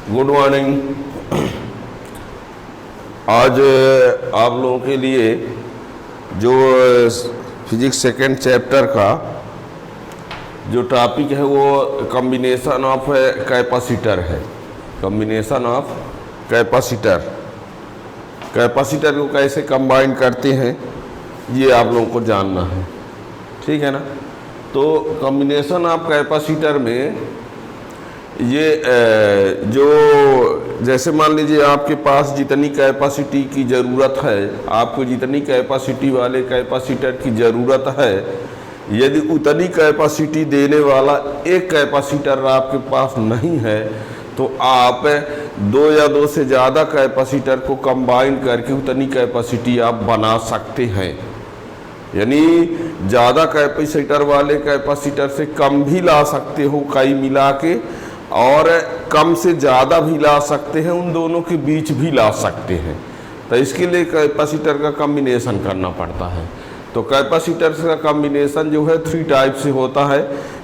Good morning. आज आप लोगों के लिए जो फिजिक्स सेकेंड चैप्टर का जो टॉपिक है वो कॉम्बिनेशन ऑफ कैपेसिटर है। कॉम्बिनेशन ऑफ कैपेसिटर, कैपेसिटर को कैसे कंबाइन करते हैं ये आप लोगों को जानना है, ठीक है ना। तो कॉम्बिनेशन ऑफ कैपेसिटर में ये जो जैसे मान लीजिए आपके पास जितनी कैपेसिटी की ज़रूरत है, आपको जितनी कैपेसिटी वाले कैपेसिटर की ज़रूरत है, यदि उतनी कैपेसिटी देने वाला एक कैपेसिटर आपके पास नहीं है तो आप दो या दो से ज़्यादा कैपेसिटर को कंबाइन करके उतनी कैपेसिटी आप बना सकते हैं। यानी ज़्यादा कैपेसिटर वाले कैपेसिटर से कम भी ला सकते हो कई मिला के, और कम से ज़्यादा भी ला सकते हैं, उन दोनों के बीच भी ला सकते हैं। तो इसके लिए कैपेसिटर का कॉम्बिनेशन करना पड़ता है। तो कैपेसिटर का कॉम्बिनेशन जो है 3 टाइप से होता है।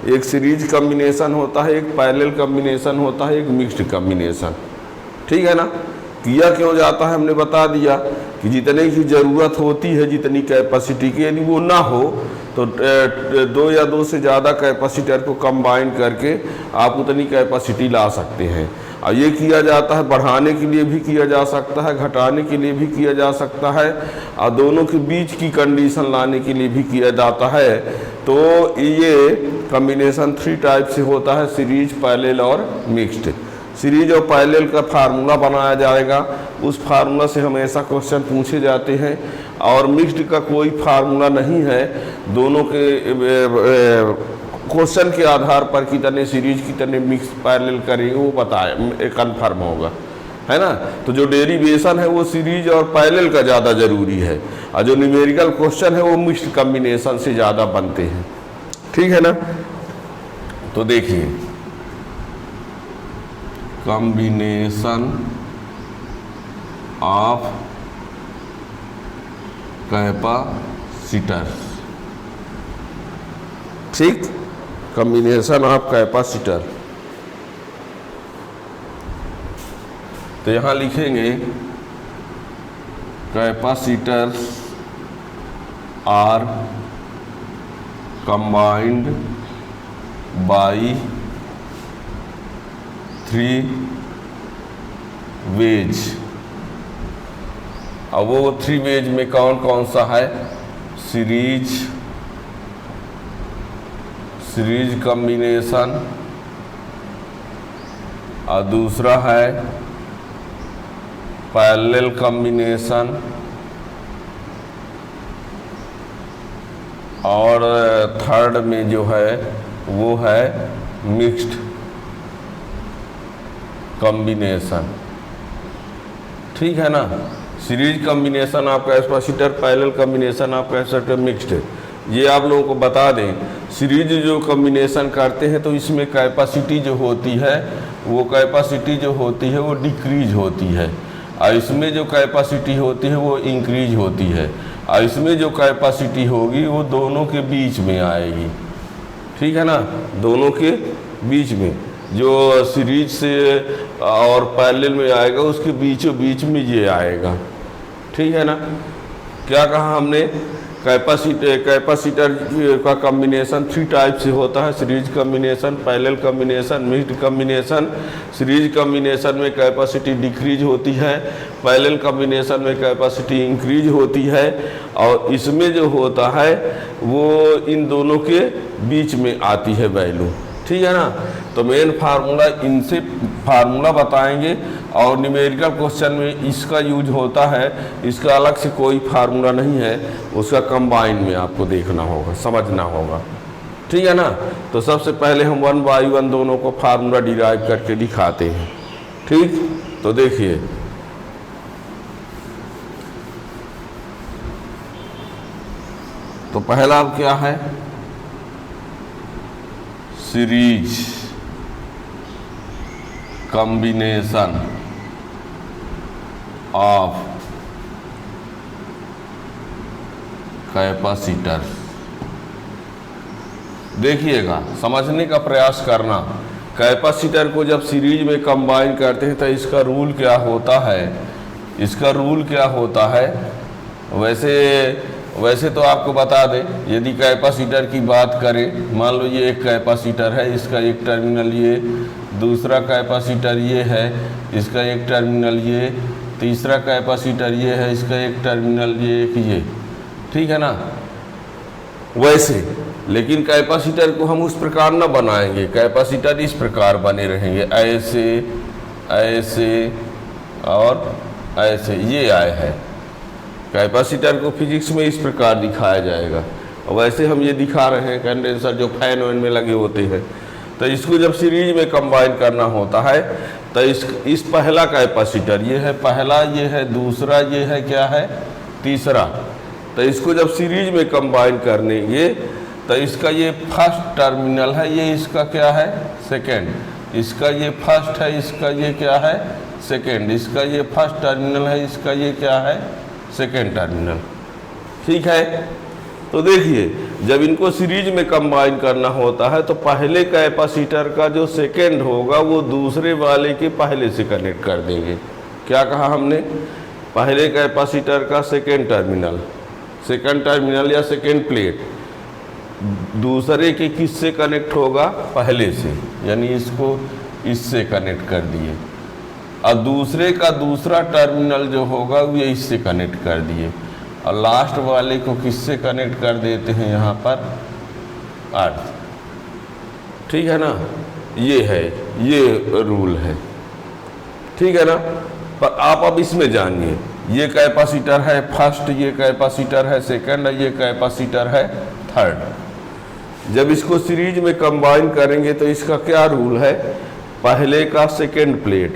एक सीरीज कॉम्बिनेशन होता है, एक पैरेलल कॉम्बिनेशन होता है, एक मिक्स्ड कॉम्बिनेशन, ठीक है ना। किया क्यों जाता है हमने बता दिया कि जितने की ज़रूरत होती है जितनी कैपेसिटी की, यदि वो ना हो तो दो या दो से ज़्यादा कैपेसिटर को कंबाइन करके आप उतनी कैपेसिटी ला सकते हैं। और ये किया जाता है बढ़ाने के लिए भी किया जा सकता है, घटाने के लिए भी किया जा सकता है, और दोनों के बीच की कंडीशन लाने के लिए भी किया जाता है। तो ये कॉम्बिनेशन 3 टाइप से होता है, सीरीज, पैरेलल और मिक्स्ड। सीरीज और पैरेलल का फार्मूला बनाया जाएगा, उस फार्मूला से हमेशा क्वेश्चन पूछे जाते हैं। और मिक्स्ड का कोई फार्मूला नहीं है, दोनों के क्वेश्चन के आधार पर कितने सीरीज कितने मिक्स पैरेलल करेंगे वो बताए कन्फर्म होगा, है ना। तो जो डेरिवेशन है वो सीरीज और पैरेलल का ज़्यादा ज़रूरी है, और जो न्यूमेरिकल क्वेश्चन है वो मिक्स्ड कॉम्बिनेशन से ज़्यादा बनते हैं, ठीक है ना। तो देखिए कॉम्बिनेशन ऑफ कैपेसिटर, ठीक, कॉम्बिनेशन ऑफ कैपेसिटर। तो यहां लिखेंगे capacitor are combined by 3 ways. अब वो 3 वेज में कौन कौन सा है? सीरीज कॉम्बिनेशन, और दूसरा है पैरेलल कॉम्बिनेशन, और थर्ड में जो है वो है मिक्स्ड कॉम्बिनेशन, ठीक है ना। सीरीज कॉम्बिनेशन आप कैपेसिटर, पैरेलल कॉम्बिनेशन आप कैपेसिटर, मिक्स्ड। ये आप लोगों को बता दें, सीरीज जो कॉम्बिनेशन करते हैं तो इसमें कैपेसिटी जो होती है वो कैपेसिटी जो होती है वो डिक्रीज होती है, और इसमें जो कैपेसिटी होती है वो इंक्रीज होती है, और इसमें जो कैपेसिटी होगी वो दोनों के बीच में आएगी, ठीक है ना। दोनों के बीच में जो सीरीज से और पैरेलल में आएगा उसके बीचों बीच में ये आएगा, ठीक है ना। क्या कहा हमने? कैपेसिटर का कॉम्बिनेशन 3 टाइप से होता है, series combination, parallel combination, mixed combination. Series combination में कैपेसिटी डिक्रीज होती है, पैरेलल कॉम्बिनेशन में कैपेसिटी इंक्रीज होती है, और इसमें जो होता है वो इन दोनों के बीच में आती है वैल्यू, ठीक है ना। तो मेन फार्मूला, इनसे फार्मूला बताएंगे, और न्यूमेरिकल क्वेश्चन में इसका यूज होता है, इसका अलग से कोई फार्मूला नहीं है, उसका कंबाइन में आपको देखना होगा, समझना होगा, ठीक है ना। तो सबसे पहले हम 1 बाई 1 दोनों को फार्मूला डिराइव करके दिखाते हैं, ठीक। तो देखिए तो पहला क्या है? Series combination of capacitor. देखिएगा, समझने का प्रयास करना। कैपेसिटर को जब सीरीज में कंबाइन करते हैं तो इसका रूल क्या होता है, इसका रूल क्या होता है। वैसे तो आपको बता दें, यदि कैपेसिटर की बात करें, मान लो ये एक कैपेसिटर है, इसका एक टर्मिनल ये, दूसरा कैपेसिटर ये है, इसका एक टर्मिनल ये, तीसरा कैपेसिटर ये है, इसका एक टर्मिनल ये, एक ये, ठीक है ना। वैसे लेकिन कैपेसिटर को हम उस प्रकार न बनाएंगे, कैपेसिटर इस प्रकार बने रहेंगे, ऐसे ऐसे और ऐसे, ये आए है। कैपेसिटर को फिजिक्स में इस प्रकार दिखाया जाएगा। और वैसे हम ये दिखा रहे हैं कंडेंसर जो फैन वैन में लगे होते हैं, तो इसको जब सीरीज में कंबाइन करना होता है तो इस पहला कैपेसिटर ये है, पहला ये है, दूसरा ये है, क्या है, तीसरा। तो इसको जब सीरीज में कंबाइन करेंगे तो इसका ये फर्स्ट टर्मिनल है, ये इसका क्या है, सेकेंड, इसका ये फर्स्ट है, इसका ये क्या है, सेकेंड, इसका ये फर्स्ट टर्मिनल है, इसका ये क्या है, सेकेंड टर्मिनल, ठीक है। तो देखिए जब इनको सीरीज में कंबाइन करना होता है तो पहले कैपेसिटर का जो सेकेंड होगा वो दूसरे वाले के पहले से कनेक्ट कर देंगे। क्या कहा हमने, पहले कैपेसिटर का सेकेंड टर्मिनल या सेकेंड प्लेट दूसरे के किससे कनेक्ट होगा, पहले से, यानी इसको इससे कनेक्ट कर दिए, और दूसरे का दूसरा टर्मिनल जो होगा वो इससे कनेक्ट कर दिए, और लास्ट वाले को किससे कनेक्ट कर देते हैं, यहाँ पर अर्थ, ठीक है ना। ये है, ये रूल है, ठीक है ना। पर आप अब इसमें जानिए, ये कैपेसिटर है फर्स्ट, ये कैपेसिटर है सेकंड, ये कैपेसिटर है थर्ड। जब इसको सीरीज में कंबाइन करेंगे तो इसका क्या रूल है, पहले का सेकेंड प्लेट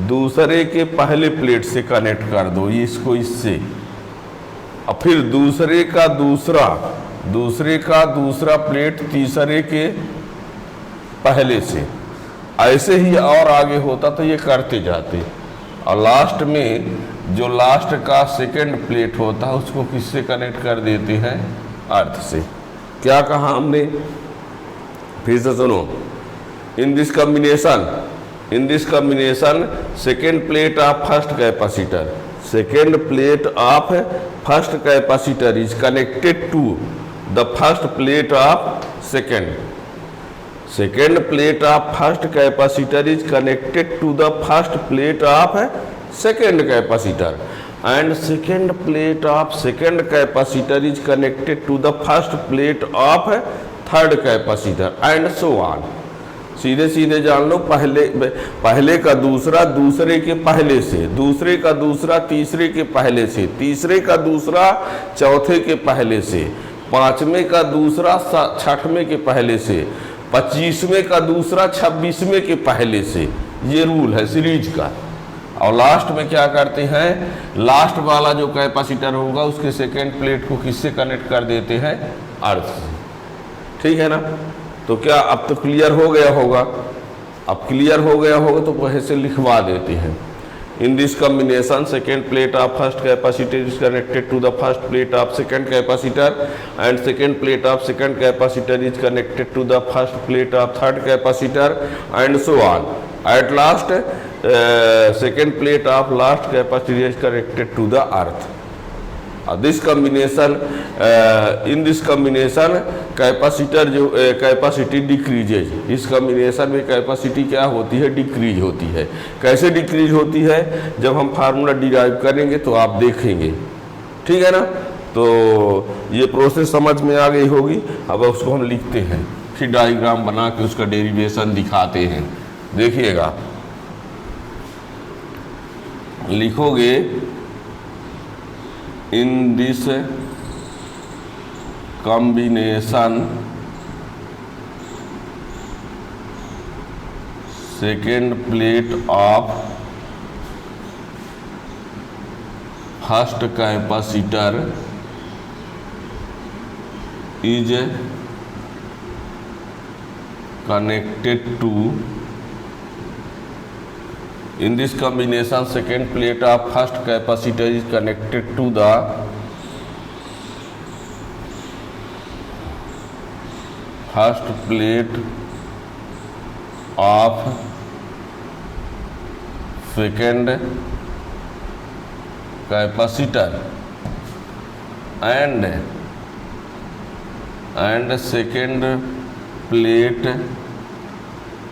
दूसरे के पहले प्लेट से कनेक्ट कर दो, इसको इससे, और फिर दूसरे का दूसरा प्लेट तीसरे के पहले से, ऐसे ही और आगे होता तो ये करते जाते, और लास्ट में जो लास्ट का सेकेंड प्लेट होता है उसको किससे कनेक्ट कर देते हैं, अर्थ से। क्या कहा हमने, फिर से सुनो, in this combination second plate of first capacitor is connected to the first plate of second plate of first capacitor is connected to the first plate of second capacitor, and second plate of second capacitor is connected to the first plate of third capacitor and so on। सीधे सीधे जान लो, पहले का दूसरा दूसरे के पहले से, दूसरे का दूसरा तीसरे के पहले से, तीसरे का दूसरा चौथे के पहले से, पांचवें का दूसरा छठवें के पहले से, 25वें का दूसरा 26वें के पहले से। ये रूल है सीरीज का। और लास्ट में क्या करते हैं, लास्ट वाला जो कैपेसिटर होगा उसके सेकेंड प्लेट को किससे कनेक्ट कर देते हैं, अर्थ से, ठीक है ना। तो क्या अब तो क्लियर हो गया होगा, अब क्लियर हो गया होगा तो ऐसे लिखवा देते हैं, in this combination second plate of first capacitor is connected to the first plate of second capacitor and second plate of second capacitor is connected to the first plate of third capacitor and so on. At last second plate of last capacitor is connected to the earth। this combination in this combination capacitor जो capacity decreases, इस combination में capacity क्या होती है, decrease होती है। कैसे decrease होती है, जब हम फार्मूला डिराइव करेंगे तो आप देखेंगे, ठीक है ना। तो ये प्रोसेस समझ में आ गई होगी। अब उसको हम लिखते हैं, फिर डायग्राम बना के उसका डेरिवेशन दिखाते हैं। देखिएगा, लिखोगे इन this combination second plate of first capacitor is connected to, in this combination second plate of first capacitor is connected to the first plate of second capacitor and second plate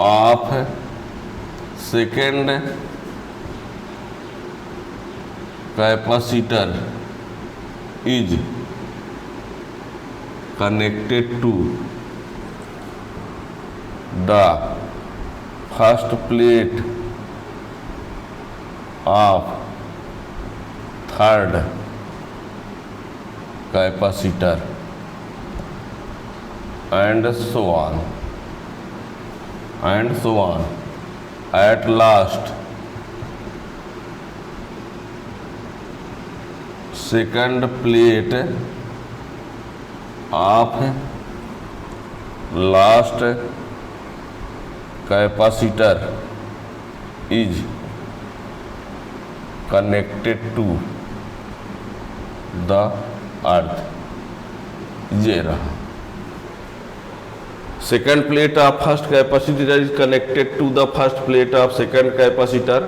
of second capacitor is connected to the first plate of third capacitor and so on at last second plate of last capacitor is connected to the earth. ये रहा second plate of first capacitor is connected to the first plate of second capacitor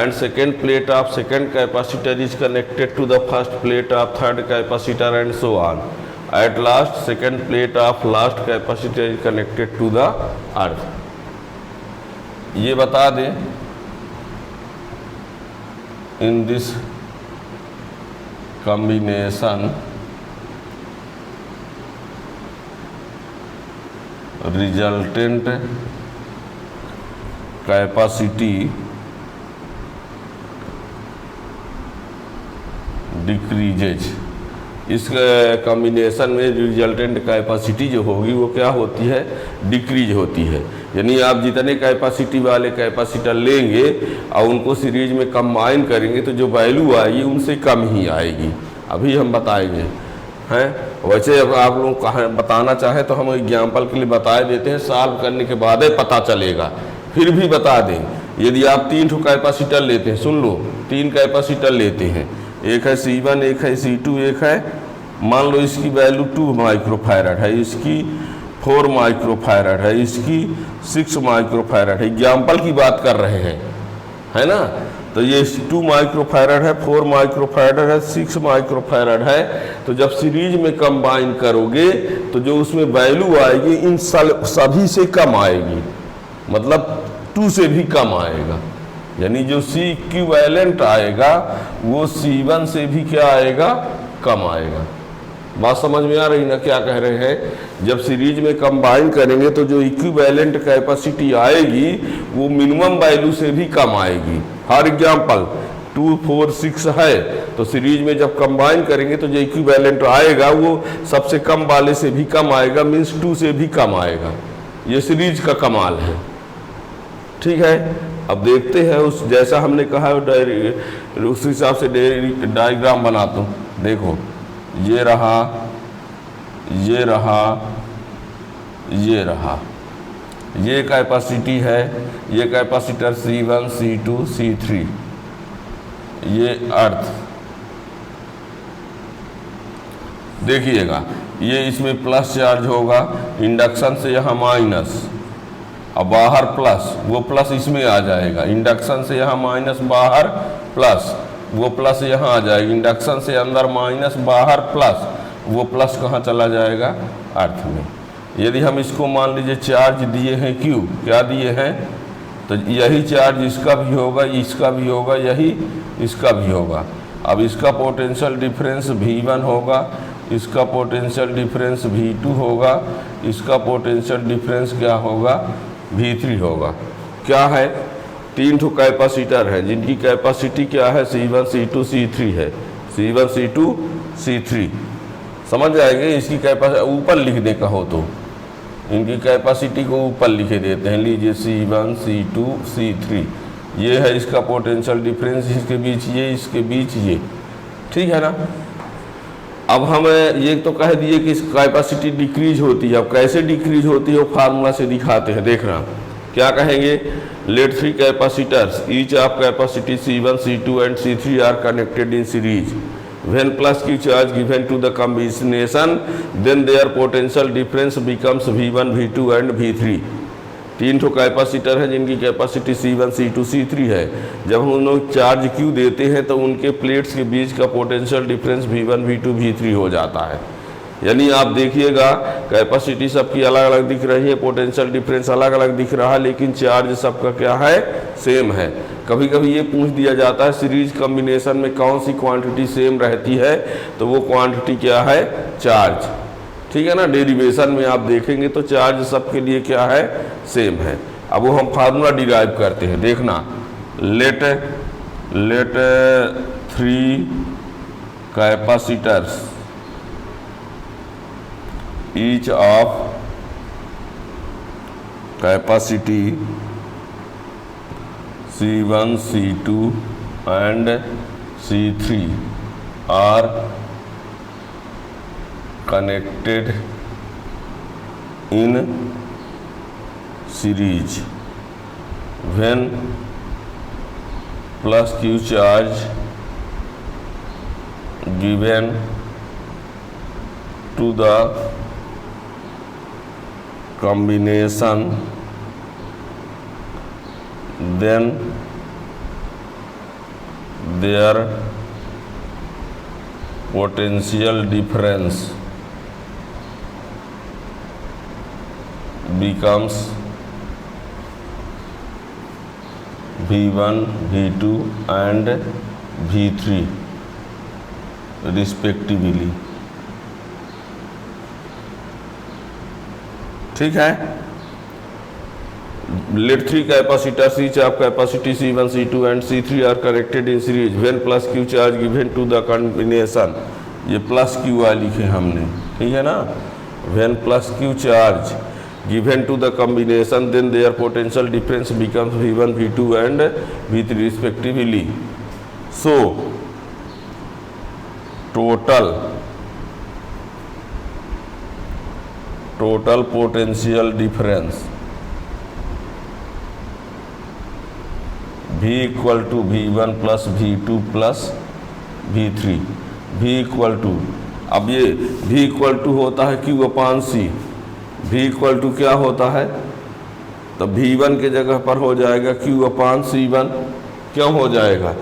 and second plate of second capacitor is connected to the first plate of third capacitor and so on. At last second plate of last capacitor is connected to the earth. ये बता दें in this combination resultant capacity decreases. इस combination में resultant capacity जो होगी वो क्या होती है, डिक्रीज होती है। यानी आप जितने कैपेसिटी वाले कैपेसिटर लेंगे और उनको सीरीज में कंबाइन करेंगे तो जो वैल्यू आएगी उनसे कम ही आएगी। अभी हम बताएंगे हैं। वैसे अब आप लोग कहाँ बताना चाहें तो हम एग्जाम्पल के लिए बता देते हैं, सॉल्व करने के बाद ही पता चलेगा। फिर भी बता दें, यदि आप 3 कैपेसिटर लेते हैं, सुन लो 3 कैपेसिटर लेते हैं, एक है C1, एक है C2, एक है मान लो इसकी वैल्यू 2 माइक्रोफैरड है, इसकी 4 माइक्रोफैरड है, इसकी 6 माइक्रोफैरड है। एग्जाम्पल की बात कर रहे हैं, है ना। तो ये 2 माइक्रोफैरड है, 4 माइक्रोफैरड है, 6 माइक्रोफैरड है। तो जब सीरीज में कंबाइन करोगे तो जो उसमें वैल्यू आएगी इन सभी से कम आएगी, मतलब 2 से भी कम आएगा। यानी जो C इक्विवेलेंट आएगा वो C1 से भी क्या आएगा, कम आएगा। बात समझ में आ रही ना क्या कह रहे हैं। जब सीरीज में कंबाइन करेंगे तो जो इक्विवेलेंट कैपेसिटी आएगी वो मिनिमम वैल्यू से भी कम आएगी। फॉर एग्जांपल 2, 4, 6 है तो सीरीज में जब कंबाइन करेंगे तो जो इक्विवेलेंट आएगा वो सबसे कम वाले से भी कम आएगा, मीन्स 2 से भी कम आएगा। ये सीरीज का कमाल है, ठीक है। अब देखते हैं उस जैसा हमने कहा उस हिसाब से डायग्राम बनाता हूँ। देखो ये रहा, ये रहा, ये रहा, ये कैपेसिटी है, ये कैपेसिटर C1, C2, C3, ये अर्थ। देखिएगा ये इसमें प्लस चार्ज होगा, इंडक्शन से यहाँ माइनस और बाहर प्लस, वो प्लस इसमें आ जाएगा। इंडक्शन से यहाँ माइनस, बाहर प्लस, वो प्लस यहाँ आ जाएगा। इंडक्शन से अंदर माइनस, बाहर प्लस, वो प्लस कहाँ चला जाएगा, अर्थ में। यदि हम इसको मान लीजिए चार्ज दिए हैं Q, क्या दिए हैं, तो यही चार्ज इसका भी होगा, इसका भी होगा, यही इसका भी होगा। अब इसका पोटेंशियल डिफरेंस V1 होगा, इसका पोटेंशियल डिफरेंस V2 होगा, इसका पोटेंशियल डिफरेंस क्या होगा, V3 होगा। क्या है, 3 कैपेसिटर है जिनकी कैपेसिटी क्या है, C1, C2, C3 है। C1, C2, C3 समझ जाएंगे। इसकी कैपेसिटी ऊपर लिखने का हो तो इनकी कैपेसिटी को ऊपर लिखे देते हैं। लीजिए C1, C2, C3, ये है इसका पोटेंशियल डिफरेंस, इसके बीच ये, इसके बीच ये, ठीक है ना। अब हम ये तो कह दिए कि इस कैपेसिटी डिक्रीज होती है। अब कैसे डिक्रीज होती है वो फार्मूला से दिखाते हैं। देखना क्या कहेंगे, let 3 capacitors each of capacity C1, C2 and C3 are connected in series. When plus q charge given to the combination, then their potential difference becomes V1, V2 and V3. 3 ठो capacitor है जिनकी capacity C1, C2, C3 है। जब हम उन्हें charge Q देते हैं तो उनके प्लेट्स के बीच का potential difference V1, V2, V3 हो जाता है। यानी आप देखिएगा कैपेसिटी सबकी अलग अलग दिख रही है, पोटेंशियल डिफरेंस अलग अलग दिख रहा है, लेकिन चार्ज सबका क्या है, सेम है। कभी कभी ये पूछ दिया जाता है सीरीज कॉम्बिनेशन में कौन सी क्वांटिटी सेम रहती है, तो वो क्वांटिटी क्या है, चार्ज। ठीक है ना, डेरिवेशन में आप देखेंगे तो चार्ज सबके लिए क्या है, सेम है। अब वो हम फार्मूला डिराइव करते हैं, देखना। Let 3 capacitors each of capacity C1, C2 and C3 are connected in series when plus Q charge given to the combination, then their potential difference becomes V1, V2 and V3 respectively। ठीक है। Let 3 capacitors each of capacity C1, C2 and C3 are connected in series when plus Q charge given to the combination। ये plus Q वाली लिखे हमने, ठीक है ना। when plus Q charge given to the combination, then their potential difference becomes V1, V2 and V3 respectively। so total potential difference V equal to V1 plus V2 plus V3। V equal to, अब ये V equal to होता है Q upon C। V equal to क्या होता है, तो V1 के जगह पर हो जाएगा Q अपान C1। क्यों हो जाएगा,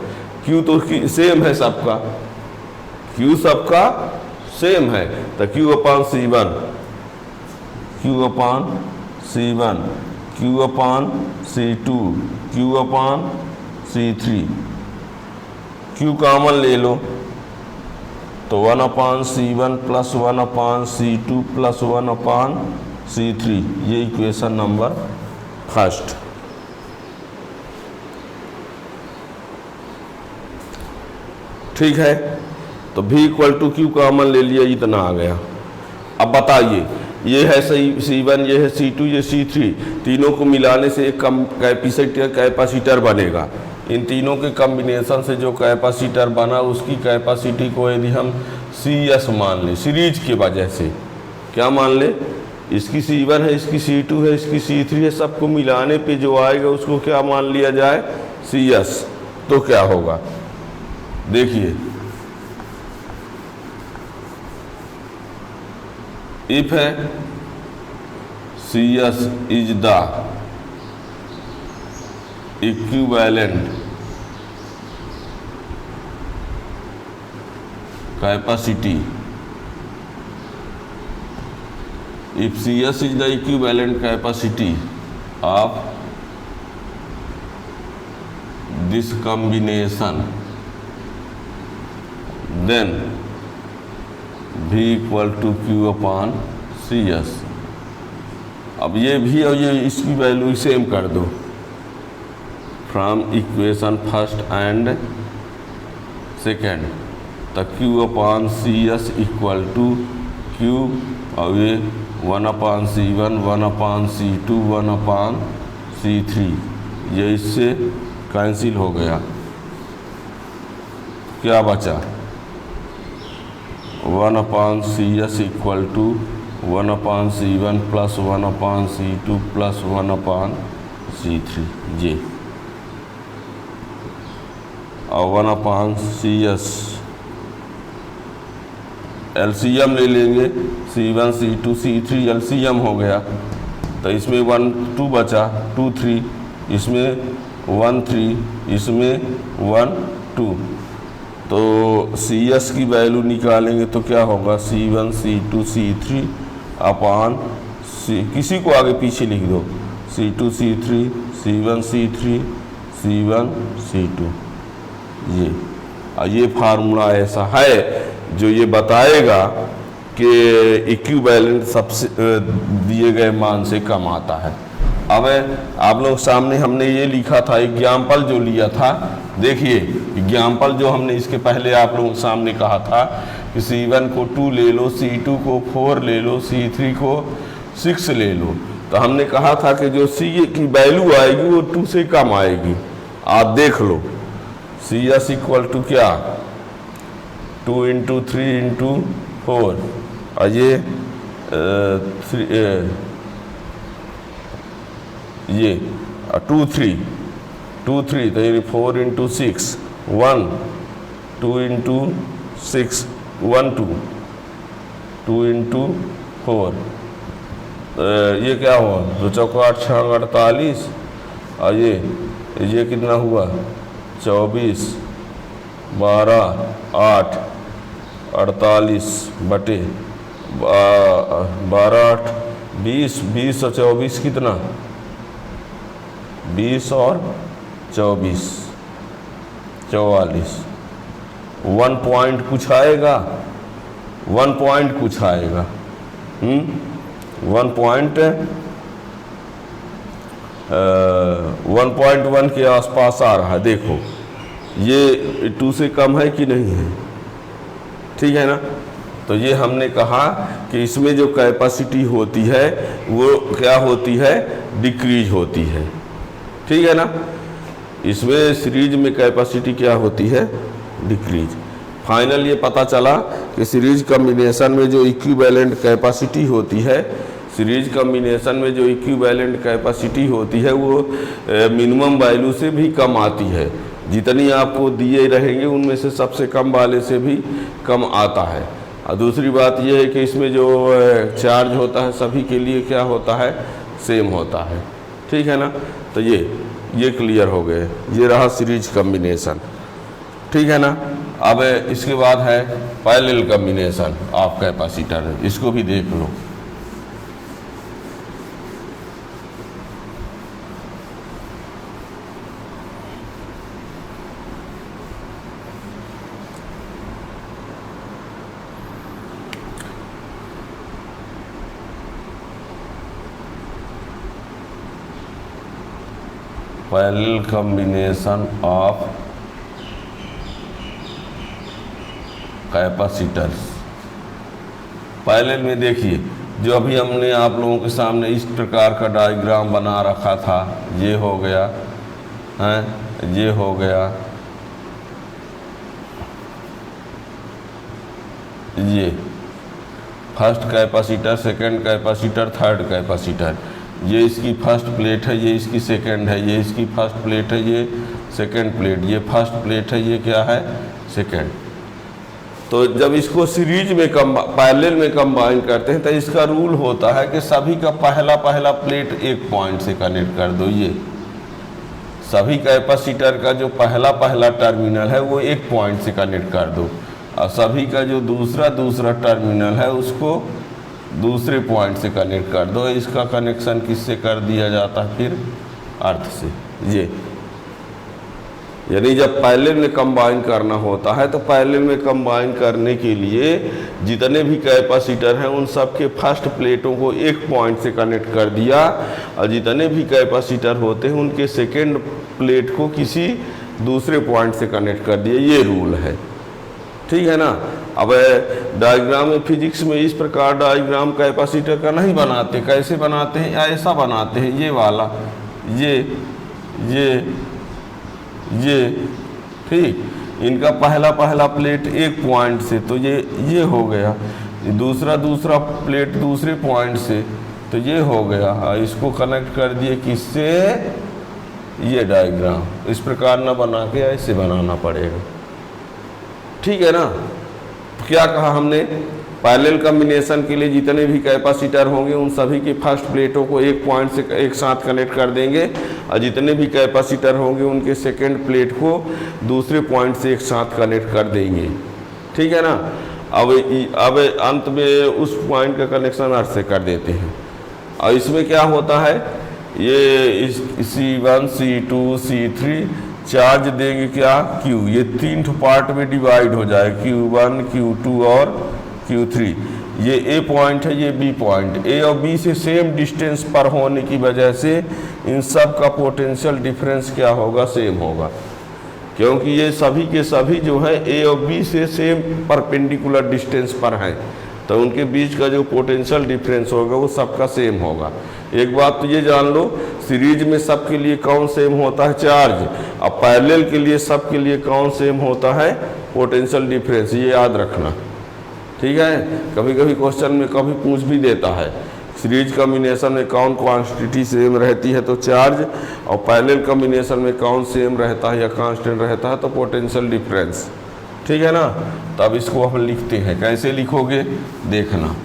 Q तो सेम है सबका, Q सबका सेम है, तो Q अपान C1, Q अपान C1, Q अपान C2, Q अपान C3। Q कॉमन ले लो तो 1 upon C1 plus 1 upon C2 plus 1 upon C3। ये इक्वेशन नंबर फर्स्ट। ठीक है, तो V equal to Q common ले लिया, इतना आ गया। अब बताइए, ये है C1, ये है C2, ये C3, तीनों को मिलाने से एक कैपेसिटर बनेगा। इन तीनों के कॉम्बिनेशन से जो कैपेसिटर बना उसकी कैपेसिटी को यदि हम CS मान लें, सीरीज की वजह से क्या मान ले, इसकी C1 है, इसकी C2 है, इसकी C3 है, सबको मिलाने पे जो आएगा उसको क्या मान लिया जाए, CS। तो क्या होगा, देखिए, इफ है CS is the equivalent capacity, if CS is the equivalent capacity of this combination, then V equal to Q upon CS। अब ये भी और ये इसकी वैल्यू सेम कर दो from equation first and second, तो Q upon CS equal to Q और ये 1 upon C1, 1 upon C2, 1 upon C3, ये इससे कैंसिल हो गया। क्या बचा, 1 upon CS equal to 1 upon C1 plus 1 upon C2 plus 1 upon C3 ये, और 1 अपान CS एलसीएम ले लेंगे, C1 C2 C3 एलसीएम हो गया, तो इसमें 1 2 बचा, 2 3, इसमें 1 3, इसमें 1 2। तो CS की वैल्यू निकालेंगे तो क्या होगा, C1 C2 C3 अपान किसी को आगे पीछे लिख दो, C2 C3 C1 C3 C1 C2। ये फार्मूला ऐसा है जो ये बताएगा कि इक्विवेलेंट सबसे दिए गए मान से कम आता है। अब आप लोग सामने हमने ये लिखा था, एग्जाम्पल जो लिया था, देखिए एग्जाम्पल जो हमने इसके पहले आप लोगों के सामने कहा था कि C1 को 2 ले लो, C2 को 4 ले लो, C3 को 6 ले लो। तो हमने कहा था कि जो C की वैल्यू आएगी वो 2 से कम आएगी। आप देख लो, CS इक्वल टू क्या, 2 × 3 × 4, और ये 2 3 तो ये 4 × 6 1, 2 × 6 1 2, 2 × 4, ये क्या हुआ, 2 चौका 8 6 48, और ये कितना हुआ, 24 12 8 48 बटे 12 8 20, 20 और 24 कितना, 20 और 24 44, 1 पॉइंट कुछ आएगा, 1 पॉइंट कुछ आएगा, 1.1 के आसपास आ रहा है। देखो ये 2 से कम है कि नहीं है, ठीक है ना। तो ये हमने कहा कि इसमें जो कैपेसिटी होती है वो क्या होती है, डिक्रीज होती है, ठीक है ना। इसमें सीरीज में कैपेसिटी क्या होती है, डिक्रीज। फाइनल ये पता चला कि सीरीज कॉम्बिनेशन में जो इक्विवेलेंट कैपेसिटी होती है, सीरीज कॉम्बिनेशन में जो इक्विवेलेंट कैपेसिटी होती है वो मिनिमम वैल्यू से भी कम आती है। जितनी आपको दिए रहेंगे उनमें से सबसे कम वाले से भी कम आता है। और दूसरी बात यह है कि इसमें जो चार्ज होता है सभी के लिए क्या होता है, सेम होता है, ठीक है ना। तो ये क्लियर हो गए, ये रहा सीरीज कॉम्बिनेशन, ठीक है ना। अब इसके बाद है पैरेलल कॉम्बिनेशन ऑफ कैपेसिटर, इसको भी देख लो। Parallel combination of capacitors. Parallel में देखिए, जो अभी हमने आप लोगों के सामने इस प्रकार का डायग्राम बना रखा था, ये हो गया है, ये हो गया, ये first capacitor, second capacitor, third capacitor. ये इसकी फर्स्ट प्लेट है, ये इसकी सेकंड है, ये इसकी फर्स्ट प्लेट है, ये सेकंड प्लेट, ये फर्स्ट प्लेट है, ये क्या है, सेकंड। तो जब इसको सीरीज में पैरेलल में कंबाइन करते हैं तो इसका रूल होता है कि सभी का पहला प्लेट एक पॉइंट से कनेक्ट कर दो। ये सभी कैपेसिटर का जो पहला टर्मिनल है वो एक पॉइंट से कनेक्ट कर दो, और सभी का जो दूसरा टर्मिनल है उसको दूसरे पॉइंट से कनेक्ट कर दो। इसका कनेक्शन किससे कर दिया जाता है, फिर अर्थ से। ये यानी जब पैरेलल में कंबाइन करना होता है तो पैरेलल में कंबाइन करने के लिए जितने भी कैपेसिटर हैं उन सब के फर्स्ट प्लेटों को एक पॉइंट से कनेक्ट कर दिया, और जितने भी कैपेसिटर होते हैं उनके सेकेंड प्लेट को किसी दूसरे पॉइंट से कनेक्ट कर दिया। ये रूल है, ठीक है ना। अब डायग्राम में, फिजिक्स में इस प्रकार डायग्राम कैपेसिटर का नहीं बनाते। कैसे बनाते हैं, ऐसा बनाते हैं, ये वाला, ये ठीक, इनका पहला प्लेट एक पॉइंट से, तो ये हो गया, दूसरा प्लेट दूसरे पॉइंट से, तो ये हो गया। इसको कनेक्ट कर दिए किससे, ये डायग्राम इस प्रकार ना बना के ऐसे बनाना पड़ेगा, ठीक है ना। क्या कहा हमने पैरेलल कॉम्बिनेशन के लिए जितने भी कैपेसिटर होंगे उन सभी की फर्स्ट प्लेटों को एक पॉइंट से एक साथ कनेक्ट कर देंगे और जितने भी कैपेसिटर होंगे उनके सेकेंड प्लेट को दूसरे पॉइंट से एक साथ कनेक्ट कर देंगे। ठीक है ना। अब अंत में उस पॉइंट का कनेक्शन अर्थ से कर देते हैं। और इसमें क्या होता है, ये C1 C2 C3 चार्ज देंगे क्या Q, ये 3 पार्ट में डिवाइड हो जाए, Q1 Q2 और Q3। ये A पॉइंट है, ये B पॉइंट। A और B से सेम डिस्टेंस पर होने की वजह से इन सब का पोटेंशियल डिफरेंस क्या होगा, सेम होगा, क्योंकि ये सभी के सभी जो है A और B से सेम परपेंडिकुलर डिस्टेंस पर हैं, तो उनके बीच का जो पोटेंशियल डिफरेंस होगा वो सबका सेम होगा। एक बात तो ये जान लो, सीरीज में सबके लिए कौन सेम होता है, चार्ज। अब पैरेलल के लिए सबके लिए कौन सेम होता है, पोटेंशियल डिफरेंस। ये याद रखना, ठीक है। कभी कभी क्वेश्चन में कभी पूछ भी देता है, सीरीज कॉम्बिनेशन में कौन क्वांटिटी सेम रहती है, तो चार्ज, और पैरेलल कॉम्बिनेशन में कौन सेम रहता है या कांस्टेंट रहता है, तो पोटेंशियल डिफरेंस। ठीक है ना। तब इसको हम लिखते हैं, कैसे लिखोगे देखना।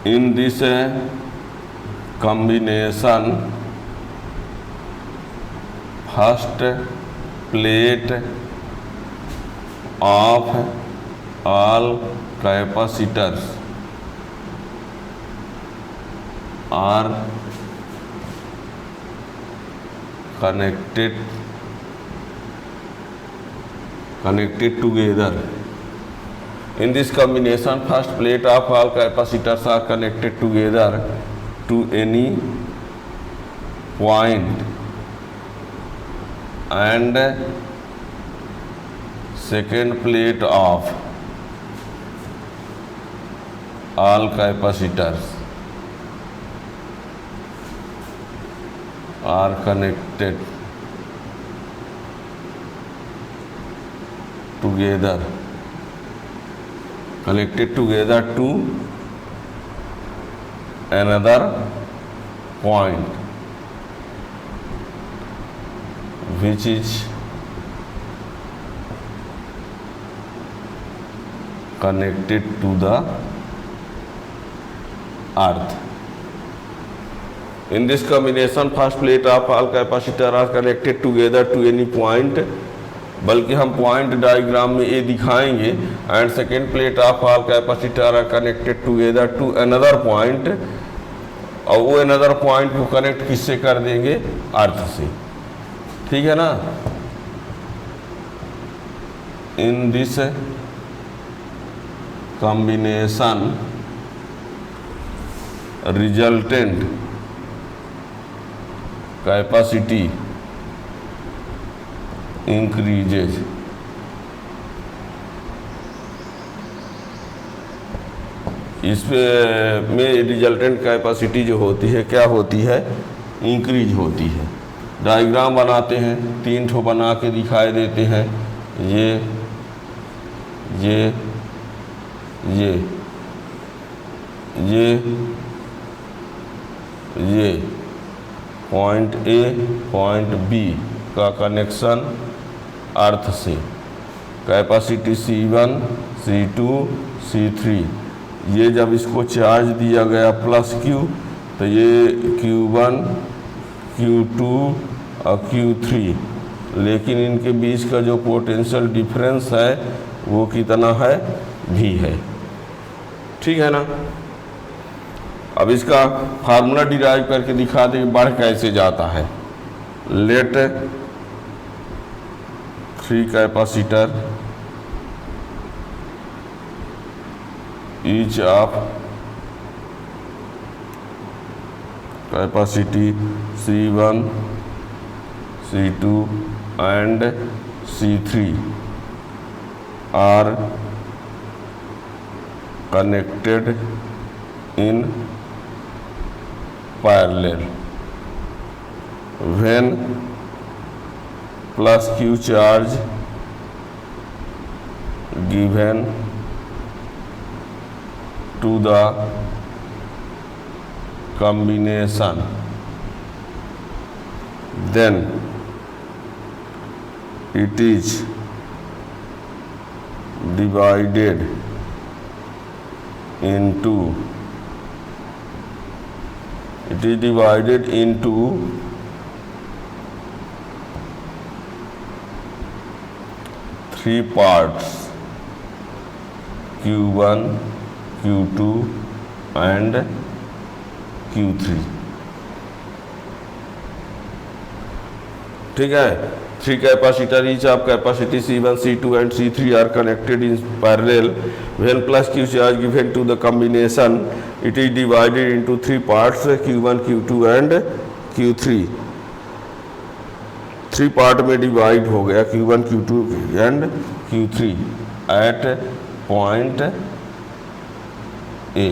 In this combination first plate of all capacitors are connected together. In this combination, first plate of all capacitors are connected together to any point, and second plate of all capacitors are connected together to another point which is connected to the earth. In this combination, first plate of all capacitor are connected together to any point, बल्कि हम point diagram में ये दिखाएंगे, and second plate of all capacitor are connected together to another point, और वो another point को connect किससे कर देंगे, अर्थ से। ठीक है ना। इन this combination resultant capacity increases. इसमें रिजल्टेंट कैपेसिटी जो होती है क्या होती है, इंक्रीज होती है। डायग्राम बनाते हैं, 3 ठो बना के दिखाई देते हैं, ये पॉइंट ए पॉइंट बी का कनेक्शन अर्थ से, कैपेसिटी C1 C2 C3। ये जब इसको चार्ज दिया गया प्लस Q, तो ये Q1 Q2 और Q3, लेकिन इनके बीच का जो पोटेंशियल डिफरेंस है वो कितना है, V है। ठीक है ना। अब इसका फार्मूला डिराइव करके दिखा दें बढ़ कैसे जाता है। Let 3 capacitor each of capacity C1 C2 and C3 are connected in parallel when plus Q charge given to the combination then it is divided into 3 parts, Q1, Q2 and Q3। ठीक है, 3 capacitor each of capacity C1, C2 and C3 are connected in parallel. When plus Q charge given to the combination, it is divided into 3 parts, Q1, Q2 and Q3। 3 part में divide हो गया, Q1, Q2 and Q3 eight point ए।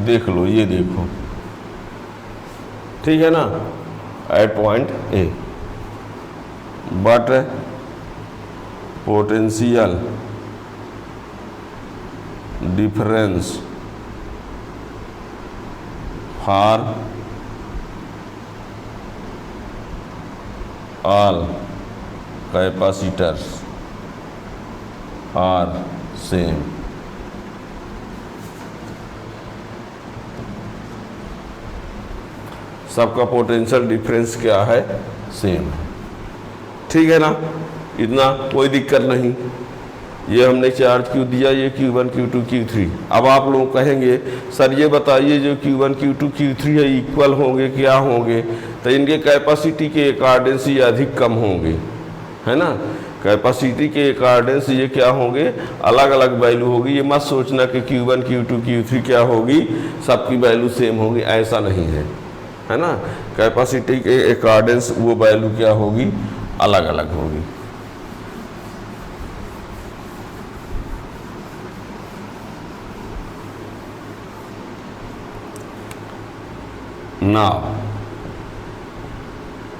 देख लो, ये देखो, ठीक है ना, at point A. But potential difference for all capacitors are same। सबका पोटेंशियल डिफरेंस क्या है? सेम। ठीक है ना, इतना कोई दिक्कत नहीं। ये हमने चार्ज क्यों दिया, ये Q1, Q2, Q3। अब आप लोग कहेंगे सर ये बताइए जो Q1, Q2, Q3 है इक्वल होंगे क्या होंगे? तो इनके कैपेसिटी के अकॉर्डिंग ये अधिक कम होंगे, है ना। कैपेसिटी के अकॉर्डिंग ये क्या होंगे? अलग अलग वैल्यू होगी। ये मत सोचना कि Q1, Q2, Q3 क्या होगी, सबकी वैल्यू सेम होगी, ऐसा नहीं है, है ना। कैपेसिटी के अकॉर्डिंग वो वैल्यू क्या होगी? अलग अलग होगी। Now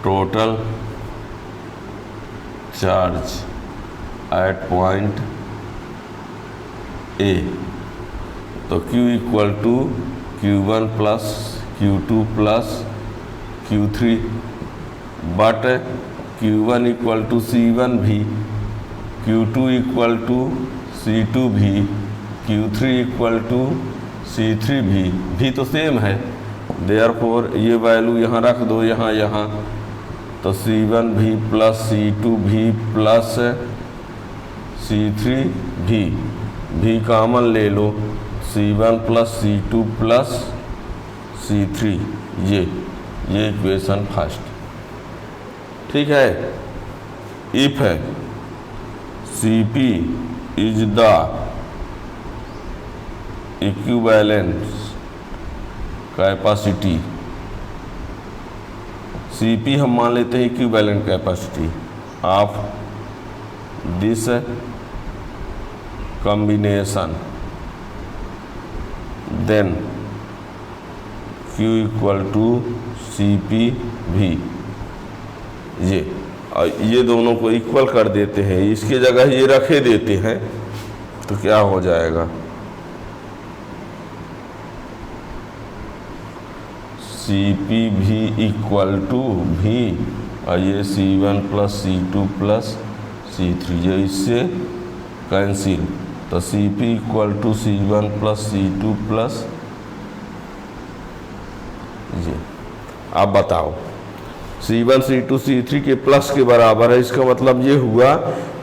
total charge at point A, तो Q equal to Q1 plus Q2 plus Q3, but Q1 equal to C1 भी, Q2 इक्वल टू C2 भी, Q3 इक्वल टू C3 भी तो सेम है। देयरफॉर ये वैल्यू यहाँ रख दो, यहाँ तो C1 भी प्लस C2 भी प्लस C3 भी कॉमन ले लो, C1 plus C2 plus C3। ये इक्वेशन फर्स्ट। ठीक है। If CP is the equivalent capacity, CP हम मान लेते हैं equivalent capacity of this combination, then Q equal to CP भी। ये दोनों को इक्वल कर देते हैं, इसके जगह ये रखे देते हैं तो क्या हो जाएगा? CP भी इक्वल टू भी, और ये C1 plus C2 plus C3, ये इससे कैंसिल, तो CP equal to C1 plus C2 plus ये। अब बताओ, C1 C2 C3 के प्लस के बराबर है, इसका मतलब ये हुआ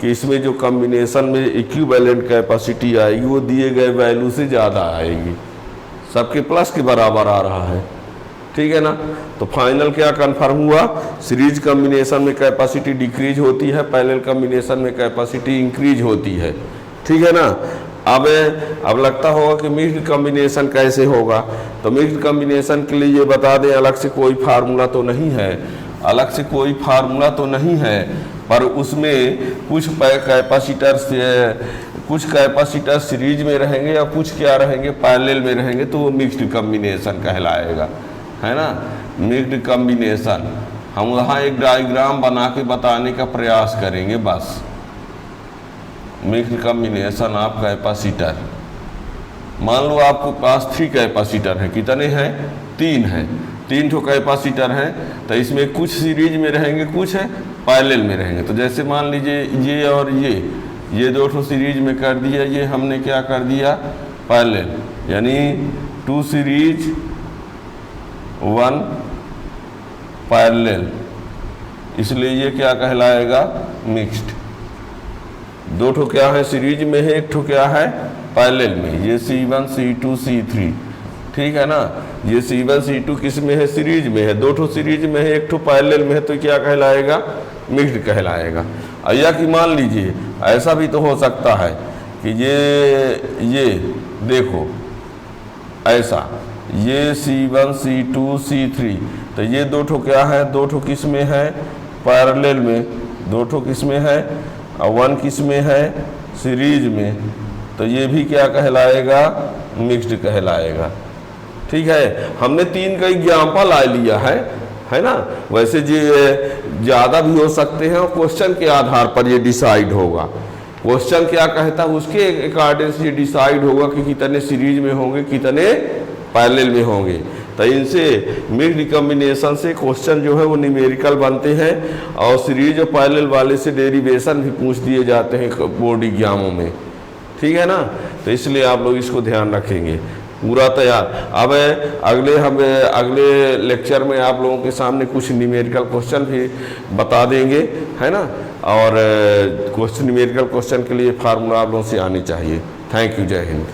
कि इसमें जो कॉम्बिनेशन में इक्विवेलेंट कैपेसिटी आएगी वो दिए गए वैल्यू से ज़्यादा आएगी, सबके प्लस के बराबर आ रहा है। ठीक है ना। तो फाइनल क्या कंफर्म हुआ? सीरीज कॉम्बिनेशन में कैपेसिटी डिक्रीज होती है, पैरेलल कॉम्बिनेशन में कैपेसिटी इंक्रीज होती है। ठीक है ना। अब लगता होगा कि मिक्स्ड कॉम्बिनेशन कैसे होगा, तो मिक्स्ड कॉम्बिनेशन के लिए ये बता दें, अलग से कोई फार्मूला तो नहीं है, अलग से कोई फार्मूला तो नहीं है, पर उसमें कुछ कैपेसिटर सीरीज में रहेंगे या कुछ क्या रहेंगे, पैरेलल में रहेंगे, तो वो मिक्स्ड कॉम्बिनेशन कहलाएगा, है ना। मिक्स्ड कॉम्बिनेशन हम वहाँ एक डायग्राम बना के बताने का प्रयास करेंगे बस। मिक्स्ड कॉम्बिनेशन ऑफ कैपेसिटर, मान लो आपके पास 3 कैपेसिटर है, कितने हैं? 3 हैं। 3 ठो कैपेसिटर हैं, तो इसमें कुछ सीरीज में रहेंगे, कुछ है पैरेलल में रहेंगे। तो जैसे मान लीजिए ये और ये 2 ठो सीरीज में कर दिया, ये हमने क्या कर दिया पैरेलल, यानी 2 सीरीज 1 पैरेलल, इसलिए ये क्या कहलाएगा मिक्स्ड। 2 ठो क्या है सीरीज में है, 1 ठो क्या है पैरेलल में, ये C1 C2 C3, ठीक है ना। ये C1 C2 किस में है सीरीज में है, 2 ठो सीरीज में है, 1 ठो पैरेलल में है, तो क्या कहलाएगा मिक्स्ड कहलाएगा। या कि मान लीजिए ऐसा भी तो हो सकता है कि ये देखो ऐसा, ये C1 C2 C3, तो ये 2 ठो क्या है, 2 ठो किस में है पैरेलल में, 2 ठो किस में है और 1 किस में है सीरीज में, तो ये भी क्या कहलाएगा मिक्स्ड कहलाएगा। ठीक है, हमने 3 का एग्जाम्पल आ लिया है ना। वैसे जी ज़्यादा भी हो सकते हैं और क्वेश्चन के आधार पर ये डिसाइड होगा। क्वेश्चन क्या कहता है उसके अकॉर्डिंग से ये डिसाइड होगा कि कितने सीरीज में होंगे, कितने पैरेलल में होंगे। तो इनसे मिक्स्ड कॉम्बिनेशन से क्वेश्चन जो है वो न्यूमेरिकल बनते हैं, और सीरीज और पैरेलल वाले से डेरिवेशन भी पूछ दिए जाते हैं बोर्ड एग्जामों में, ठीक है ना। तो इसलिए आप लोग इसको ध्यान रखेंगे। पूरा तैयार। अब अगले लेक्चर में आप लोगों के सामने कुछ न्यूमेरिकल क्वेश्चन भी बता देंगे, है ना। और न्यूमेरिकल क्वेश्चन के लिए फार्मूला आप लोगों से आनी चाहिए। थैंक यू, जय हिंद।